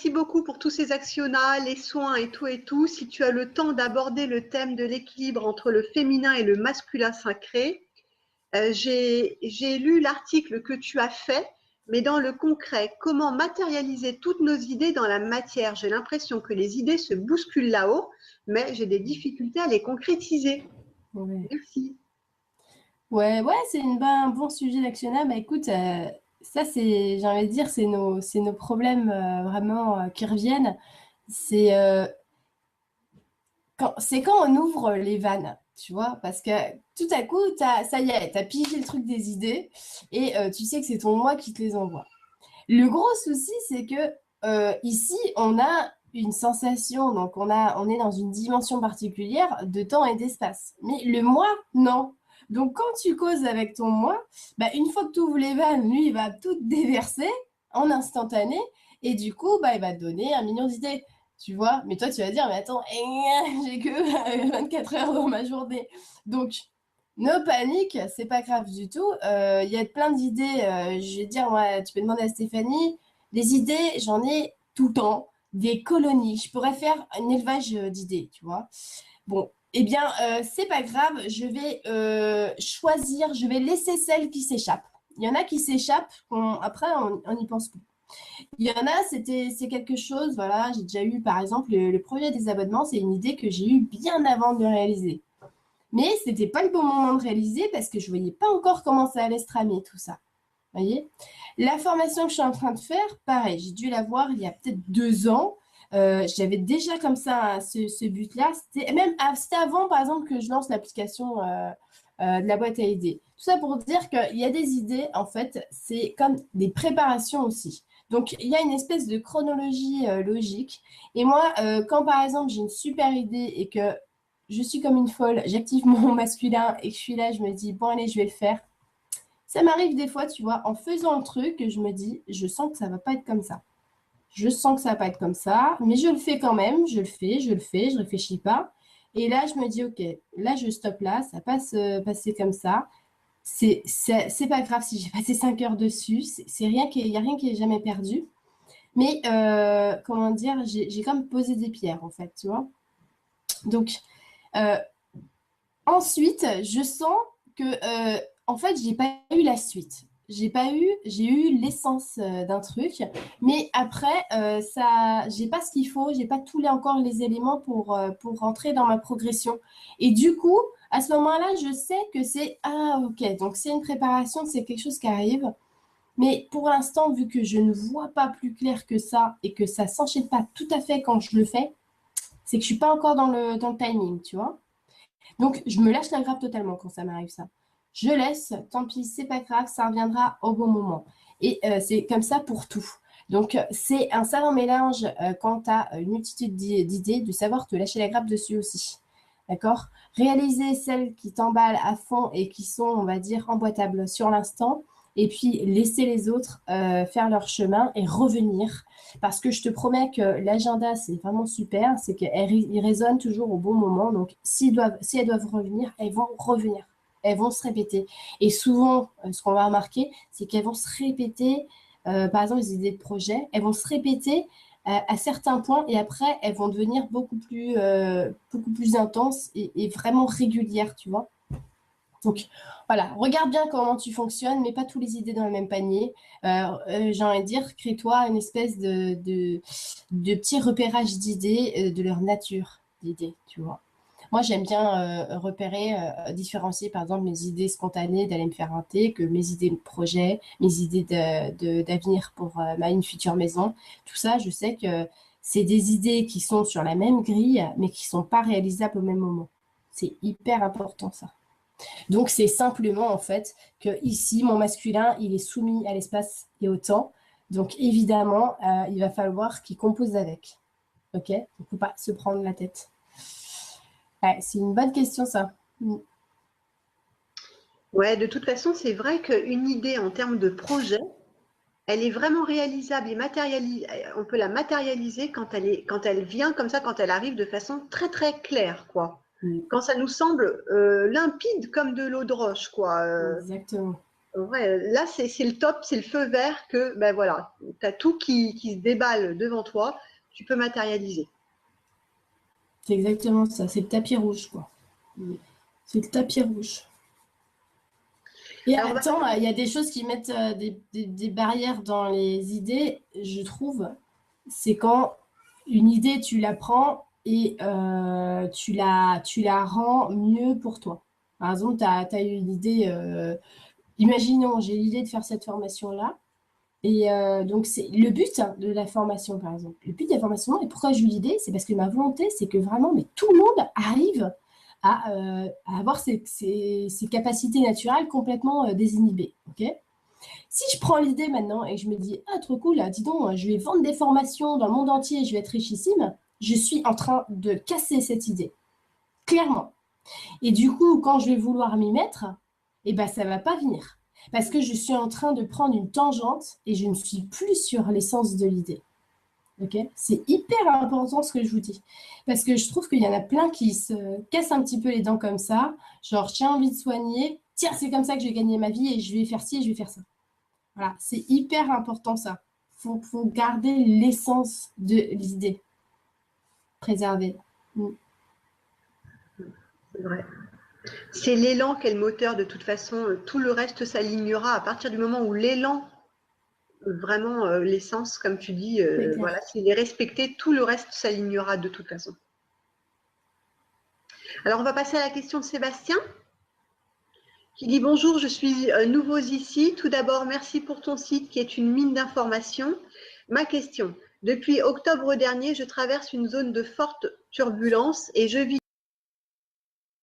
merci beaucoup pour tous ces actionnats, les soins et tout. Si tu as le temps d'aborder le thème de l'équilibre entre le féminin et le masculin sacré, j'ai lu l'article que tu as fait, mais dans le concret, comment matérialiser toutes nos idées dans la matière? J'ai l'impression que les idées se bousculent là-haut, mais j'ai des difficultés à les concrétiser. Ouais, Merci. ouais, c'est un bon sujet d'actionnat. Bah écoute, ça c'est, j'ai envie de dire, c'est nos problèmes vraiment qui reviennent. C'est c'est quand on ouvre les vannes, tu vois, parce que tout à coup, ça y est, t'as pigé le truc des idées et tu sais que c'est ton moi qui te les envoie. Le gros souci, c'est que ici, on a une sensation, donc on est dans une dimension particulière de temps et d'espace. Mais le moi, non. Donc quand tu causes avec ton moi, bah, une fois que tu ouvres les vannes, lui, il va tout déverser en instantané et du coup, bah, il va te donner 1 million d'idées. Tu vois, mais toi, tu vas dire, mais attends, j'ai que 24 heures dans ma journée. Donc, no panique, c'est pas grave du tout. Il y a plein d'idées. Je vais dire, moi, tu peux demander à Stéphanie. Les idées, j'en ai tout le temps. Des colonies. Je pourrais faire un élevage d'idées, tu vois. Bon, eh bien, c'est pas grave. Je vais choisir, je vais laisser celles qui s'échappent. Il y en a qui s'échappent, après, on n'y pense plus. Il y en a, c'est quelque chose, voilà, j'ai déjà eu, par exemple, le projet des abonnements, c'est une idée que j'ai eue bien avant de le réaliser. Mais c'était pas le bon moment de réaliser parce que je voyais pas encore comment ça allait se tramer tout ça. Vous voyez? La formation que je suis en train de faire, pareil, j'ai dû la voir il y a peut-être 2 ans. J'avais déjà comme ça ce but-là. C'était avant, par exemple, que je lance l'application de la boîte à idées. Tout ça pour dire qu'il y a des idées, en fait, c'est comme des préparations aussi. Donc, il y a une espèce de chronologie logique. Et moi, quand par exemple, j'ai une super idée et que je suis comme une folle, j'active mon masculin et que je suis là, je me dis, bon, allez, je vais le faire. Ça m'arrive des fois, tu vois, en faisant le truc, je me dis, je sens que ça va pas être comme ça. Je sens que ça va pas être comme ça, mais je le fais quand même, je réfléchis pas. Et là, je me dis, ok, là, je stoppe là, ça passe, passer comme ça. C'est pas grave si j'ai passé 5 heures dessus, c'est rien il n'y a rien qui est jamais perdu. Mais, comment dire, j'ai quand même posé des pierres, en fait, tu vois. Donc, euh, ensuite, je sens que, en fait, j'ai pas eu la suite. J'ai eu l'essence d'un truc, mais après, j'ai pas ce qu'il faut, j'ai pas encore les éléments pour rentrer dans ma progression. Et du coup, à ce moment-là, je sais que ah, ok, donc c'est une préparation, c'est quelque chose qui arrive. Mais pour l'instant, vu que je ne vois pas plus clair que ça et que ça s'enchaîne pas tout à fait quand je le fais, c'est que je suis pas encore dans le timing, tu vois. Donc, je me lâche la grappe totalement quand ça m'arrive ça. Je laisse, tant pis, c'est pas grave, ça reviendra au bon moment. Et c'est comme ça pour tout. Donc, c'est un savant mélange quand tu as une multitude d'idées, de savoir te lâcher la grappe dessus aussi. D'accord? Réaliser celles qui t'emballent à fond et qui sont, on va dire, emboîtables sur l'instant. Et puis, laisser les autres faire leur chemin et revenir. Parce que je te promets que l'agenda, c'est vraiment super. C'est qu'il résonne toujours au bon moment. Donc, si elles doivent revenir, elles vont revenir. Elles vont se répéter. Et souvent, ce qu'on va remarquer, c'est qu'elles vont se répéter, par exemple, les idées de projet, elles vont se répéter à certains points et après, elles vont devenir beaucoup plus intenses et vraiment régulières, tu vois. Donc voilà, regarde bien comment tu fonctionnes, mets pas tous les idées dans le même panier. J'ai envie de dire, crée-toi une espèce de petit repérage d'idées, de leur nature d'idées, tu vois. Moi, j'aime bien repérer, différencier par exemple mes idées spontanées d'aller me faire un thé, que mes idées de projet, mes idées d'avenir pour une future maison. Tout ça, je sais que c'est des idées qui sont sur la même grille, mais qui sont pas réalisables au même moment. C'est hyper important ça. Donc, c'est simplement en fait que ici, mon masculin, il est soumis à l'espace et au temps. Donc, évidemment, il va falloir qu'il compose avec. Ok? Il ne faut pas se prendre la tête. Ouais, c'est une bonne question, ça. Ouais, de toute façon, c'est vrai qu'une idée en termes de projet, elle est vraiment réalisable et on peut la matérialiser quand elle vient comme ça, quand elle arrive de façon très très claire, quoi. Mm. Quand ça nous semble limpide comme de l'eau de roche, quoi. Exactement. Ouais, là, c'est le top, c'est le feu vert que, ben voilà, tu as tout qui se déballe devant toi, tu peux matérialiser. C'est exactement ça. C'est le tapis rouge, quoi. C'est le tapis rouge. Et Alors, attends, il y a des choses qui mettent des barrières dans les idées, je trouve. C'est quand une idée, tu la prends et tu la rends mieux pour toi. Par exemple, tu as eu une idée, imaginons, j'ai l'idée de faire cette formation-là. Et donc, c'est le but de la formation, par exemple. Le but de la formation, et pourquoi j'ai eu l'idée, c'est parce que ma volonté, c'est que vraiment, mais tout le monde arrive à avoir ses capacités naturelles complètement désinhibées. Ok. Si je prends l'idée maintenant et que je me dis, ah, trop cool, dis donc, je vais vendre des formations dans le monde entier, je vais être richissime, je suis en train de casser cette idée, clairement. Et du coup, quand je vais vouloir m'y mettre, eh ben, ça ne va pas venir. Parce que je suis en train de prendre une tangente et je ne suis plus sur l'essence de l'idée. Okay, c'est hyper important ce que je vous dis. Parce que je trouve qu'il y en a plein qui se cassent un petit peu les dents comme ça. Genre, j'ai envie de soigner. Tiens, c'est comme ça que je vais gagner ma vie et je vais faire ci et je vais faire ça. Voilà, c'est hyper important ça. Faut garder l'essence de l'idée. Préserver. c'est vrai. C'est l'élan qui est le moteur de toute façon. Tout le reste s'alignera à partir du moment où l'élan, vraiment l'essence, comme tu dis, voilà, s'il est respecté, tout le reste s'alignera de toute façon. Alors, on va passer à la question de Sébastien, qui dit « Bonjour, je suis nouveau ici. Tout d'abord, merci pour ton site qui est une mine d'informations. Ma question, depuis octobre dernier, je traverse une zone de forte turbulence et je vis